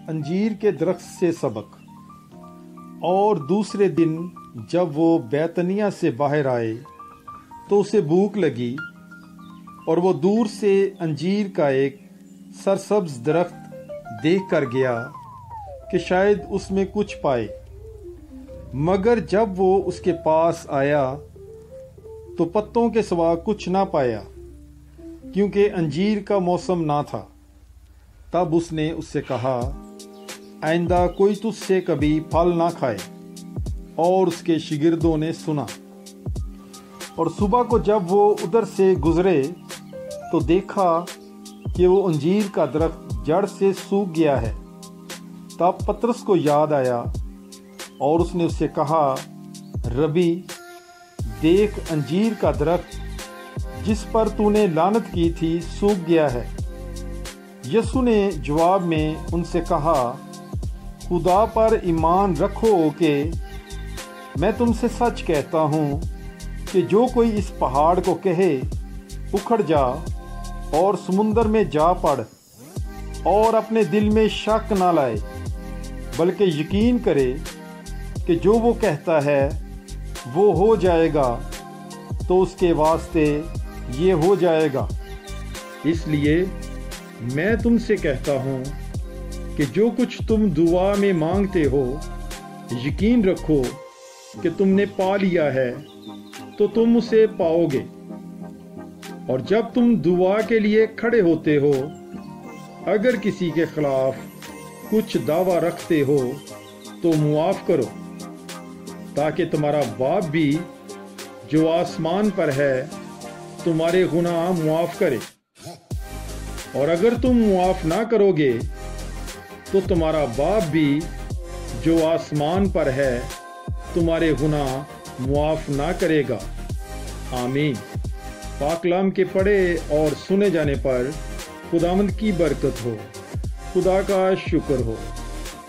انجیر کے درخت سے سبق۔ اور دوسرے دن جب وہ بیتنیہ سے باہر آئے تو اسے بھوک لگی، اور وہ دور سے انجیر کا ایک سرسبز درخت دیکھ کر گیا کہ شاید اس میں کچھ پائے، مگر جب وہ اس کے پاس آیا تو پتوں کے سوا کچھ نہ پایا، کیونکہ انجیر کا موسم نہ تھا۔ تب اس نے اس سے کہا، آئندہ کوئی تجھ سے کبھی پھل نہ کھائے۔ اور اس کے شاگردوں نے سنا۔ اور صبح کو جب وہ ادھر سے گزرے تو دیکھا کہ وہ انجیر کا درخت جڑ سے سوکھ گیا ہے۔ تب پترس کو یاد آیا اور اس نے اس سے کہا، ربی، دیکھ، انجیر کا درخت جس پر تو نے لعنت کی تھی سوکھ گیا ہے۔ یسوع نے جواب میں ان سے کہا، خدا پر ایمان رکھو کہ میں تم سے سچ کہتا ہوں کہ جو کوئی اس پہاڑ کو کہے اکھڑ جا اور سمندر میں جا پڑ، اور اپنے دل میں شک نہ لائے، بلکہ یقین کرے کہ جو وہ کہتا ہے وہ ہو جائے گا، تو اس کے واسطے یہ ہو جائے گا۔ اس لیے میں تم سے کہتا ہوں کہ جو کچھ تم دعا میں مانگتے ہو، یقین رکھو کہ تم نے پا لیا ہے تو تم اسے پاؤ گے۔ اور جب تم دعا کے لیے کھڑے ہوتے ہو، اگر کسی کے خلاف کچھ دعویٰ رکھتے ہو تو معاف کرو، تاکہ تمہارا باپ بھی جو آسمان پر ہے تمہارے گناہ معاف کرے۔ اور اگر تم معاف نہ کرو گے تو تمہارا باپ بھی جو آسمان پر ہے تمہارے گناہ معاف نہ کرے گا۔ آمین۔ پاک کلام کے پڑھے اور سنے جانے پر خداوند کی برکت ہو، خدا کا شکر ہو۔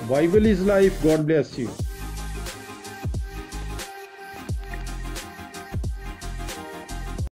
Bible is life. God bless you.